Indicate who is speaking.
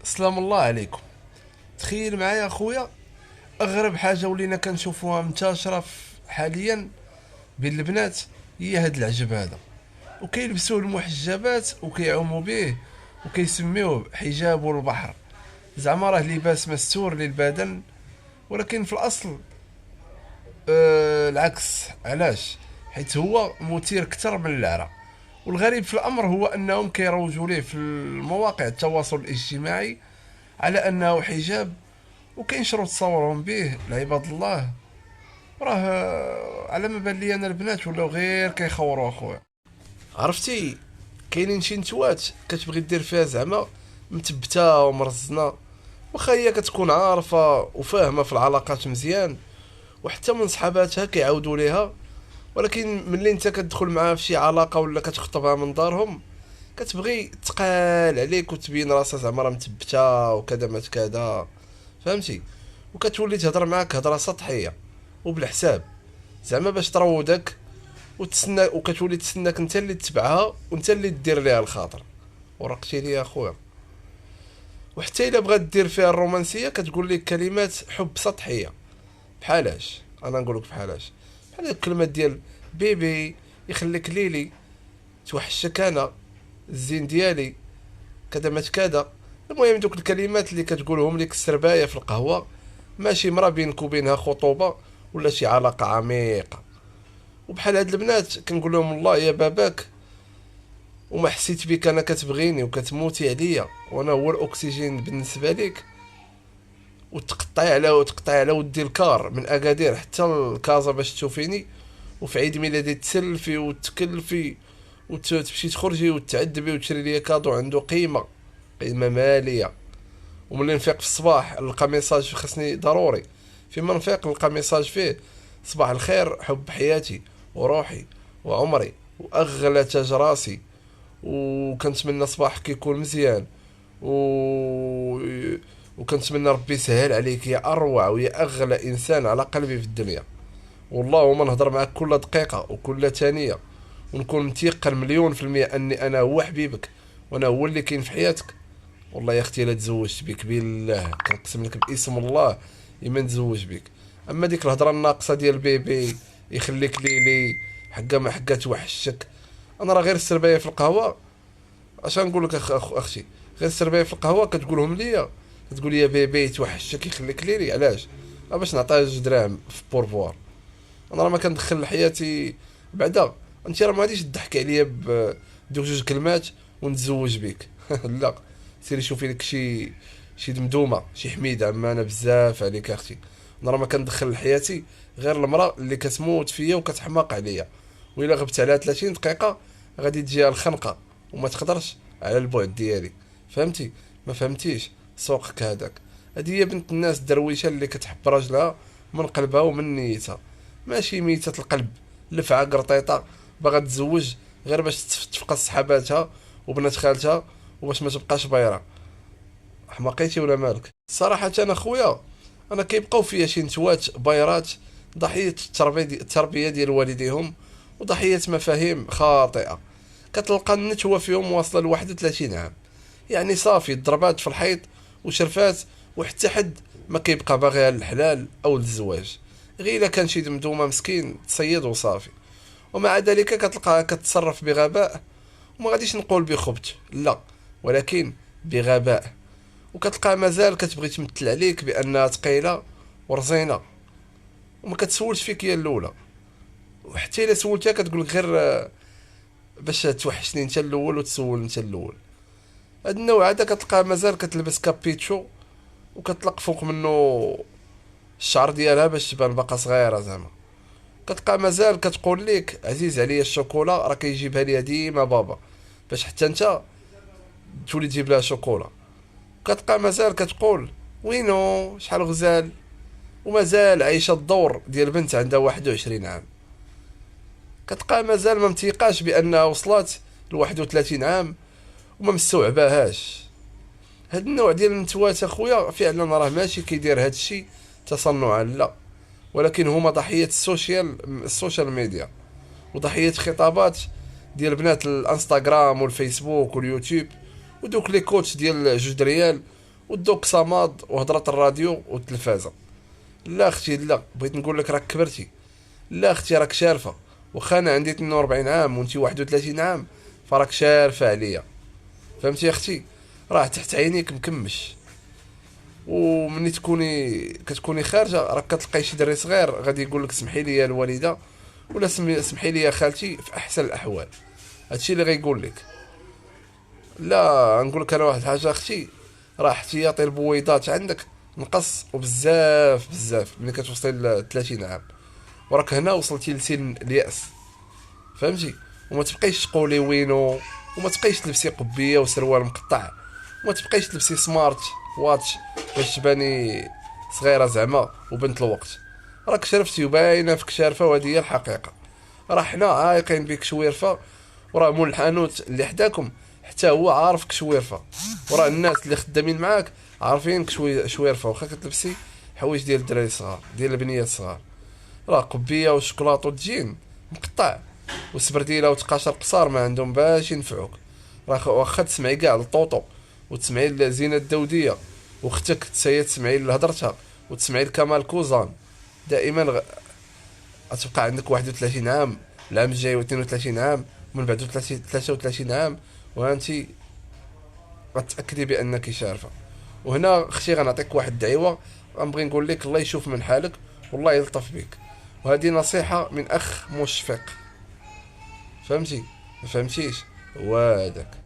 Speaker 1: سلام الله عليكم. تخيل معايا اخويا، اغرب حاجه ولينا كنشوفوها منتشره حاليا بين البنات هي هاد العجب هذا، وكيلبسوه المحجبات وكيعوموا به وكيسميوه حجاب البحر. زعما راه لباس مستور للبدن، ولكن في الاصل العكس. علاش؟ حيت هو مثير كتر من العرى. والغريب في الامر هو انهم كيروجوا ليه في المواقع التواصل الاجتماعي على انه حجاب، وكينشروا تصاورهم به لعباد الله. راه على ما بان لي انا البنات ولاو غير كيخوروا اخويا. عرفتي، كاينين شي نتوات كتبغي دير فيها زعما متبته ومرزنه، واخا هي كتكون عارفه وفاهمه في العلاقات مزيان، وحتى من صحاباتها كيعاودوا ليها. ولكن ملي انت كتدخل معاها في شي علاقه ولا كتخطبها من دارهم، كتبغي تقال عليك وتبين راسها زعما راه مثبته وكذا ما كذا. فهمتي؟ وكتولي تهضر معاك هضره سطحيه وبالحساب، زعما باش تروضك وتسنى، وكتولي تسناك انت اللي تتبعها وانت اللي دير ليها الخاطر. ورقتي لي يا خويا. وحتى الا بغات دير فيها الرومانسيه كتقول لك كلمات حب سطحيه. بحالاش؟ انا نقول لك بحالاش؟ بحال الكلمات ديال بيبي، يخليك ليلي، توحشك انا، الزين ديالي، كذا ما كذا. المهم دوك الكلمات اللي كتقولهم لك السربايه في القهوه، ماشي مرا بينك وبينها خطوبه ولا شي علاقه عميقه. وبحال هاد البنات كنقول لهم الله يا باباك، وما حسيت بك انا كتبغيني وكتموتي عليا وانا هو الاكسجين بالنسبه ليك، وتقطعي على ودي الكار من اكادير حتى الكازا باش تشوفيني، وفي عيد ميلادي تسلفي وتكلفي وتمشي تخرجي وتعذبي وتشري لي كادو عنده قيمه ماليه. وملي نفيق في الصباح نلقى ميساج خصني ضروري، فيما نفيق نلقى ميساج فيه صباح الخير حب حياتي وروحي وعمري واغلى تاج راسي، وكنتمنى صباحك يكون مزيان، و... وكنتمنى ربي يسهل عليك يا اروع ويا اغلى انسان على قلبي في الدنيا. والله وما نهضر معاك كل دقيقه وكل ثانيه، ونكون متيقن مليون في المية اني انا هو حبيبك وانا هو اللي كاين في حياتك. والله يا اختي لا تزوجت بك بالله، كنقسم لك باسم الله اما نتزوج بك. اما ديك الهضره الناقصه ديال بيبي يخليك ليلي، حقا ما حقا توحشك. انا راه غير السربايه في القهوه، اش نقول لك اختي، غير السربايه في القهوه كتقولهم ليا، كتقول لي بيبي توحشك يخليك ليلي. علاش؟ باش نعطيها 2 دراهم في بورفوار. انا راه ما كندخل لحياتي بعدا. انت راه ما غاديش تضحك عليا بدوك 2 كلمات ونتزوج بك. لا، سيري شوفي لك شي دمدومه، شي حميده، اما انا بزاف عليك اختي. انا راه ما كندخل لحياتي غير المراه اللي كتموت فيا وكتحماق عليا، وإلا غبت عليها 30 دقيقه غادي تجيها الخنقه وما تقدرش على البعد ديالي. فهمتي؟ ما فهمتيش؟ سوقك هذاك. هذه هي بنت الناس الدرويشه اللي كتحب راجلها من قلبها ومن نيتها، ماشي ميتة القلب لفعة قرطيطة باغا تزوج غير باش تفقس صحاباتها وبنات خالتها وباش ما تبقاش بايرة. حماقيتي ولا مالك؟ صراحة انا خويا، انا كيبقاو فيا شي نتوات بايرات ضحية التربية ديال والديهم، وضحية مفاهيم خاطئة. كتلقى النتوة فيهم واصلة ل 31 عام، يعني صافي ضربات في الحيط وشرفات، وحتى حد ما كيبقى باغيها للحلال او للزواج، غير الا كان شي دمدومه مسكين تصيد وصافي. ومع ذلك كتلقاها كتصرف بغباء، وما غاديش نقول بخبث لا، ولكن بغباء. وكتلقاها مازال كتبغي تمثل عليك بانها ثقيله ورزينه، وما كتسولش فيك هي الاولى. وحتى الا سولتها كتقول غير باش توحشني انت الاول وتسول انت الاول. هاد النوع هذا كتلقاها مازال كتلبس كابيتشو وكتلق فوق منه الشعر ديالها باش تبان باقا صغيره زعما. كتلقى مازال كتقول لك عزيز عليا الشوكولا راه كيجيبها ليا ديما بابا، باش حتى انت تولي تجيب لها شوكولا. كتلقى مازال كتقول وينو شحال غزال، ومازال عايشه الدور ديال بنت عندها 21 عام. كتلقى مازال ما متيقاش بانها وصلت ل 31 عام وما مستوعباهاش. هاد النوع ديال النتوات اخويا فعلا راه ماشي كيدير هاد الشيء تصنعا لا، ولكن هما ضحيه السوشيال ميديا، وضحيه خطابات ديال بنات الانستغرام والفيسبوك واليوتيوب، ودوك لي كوتش ديال 2 ريال ودوك صماد وهضرة الراديو والتلفازة. لا اختي لا، بغيت نقول لك راك كبرتي. لا اختي راك شارفة. واخا انا عندي 42 عام وانتي 31 عام، فراك شارفة عليا. فهمتي يا اختي؟ راه تحت عينيك مكمش. ومني كتكوني خارجه راك كتلقاي شي دري صغير غادي يقول لك سمحي لي يا الوالده، ولا سمحي لي يا خالتي، في احسن الاحوال. هادشي اللي غيقول لك. لا نقول لك انا واحد الحاجه اختي، راه احتياطي البويضات عندك نقص وبزاف بزاف ملي كتوصلي ل 30 عام، وراك هنا وصلتي لسن الياس. فهمتي؟ وما تبقيش تقولي وينو، وما تبقيش تلبسي قبيه وسروال مقطع، وما تبقيش تلبسي سمارت واتش باش تباني صغيره زعما وبنت الوقت. راك شرفتي وباينه فيك شارفه، وهذه هي الحقيقه. راه حنا عايقين بك شويرفه، وراه مول الحانوت اللي حداكم حتى هو عارفك شويرفه، وراه الناس اللي خدامين معاك عارفينك شويرفه، واخا كتلبسي حوايج ديال الدراري الصغار ديال البنيات الصغار. راه قبيه وشكلاط وتجين مقطع وسبرديله وتقاشر قصار ما عندهم باش ينفعوك. راه واخا تسمعي كاع الطوطو وتسمعي لزينة الدودية، واختك تسيا تسمعي لهضرتها، وتسمعي لكمال كوزان، دائما غتبقى عندك 31 عام، العام الجاي 32 عام، ومن بعد 33 عام، وانتي غتأكدي بانك شارفة. وهنا اختي غنعطيك واحد الدعوة، غنبغي نقول لك الله يشوف من حالك والله يلطف بك. وهذه نصيحة من اخ مشفق. فهمتي؟ ما فهمتيش؟ هو هذاك.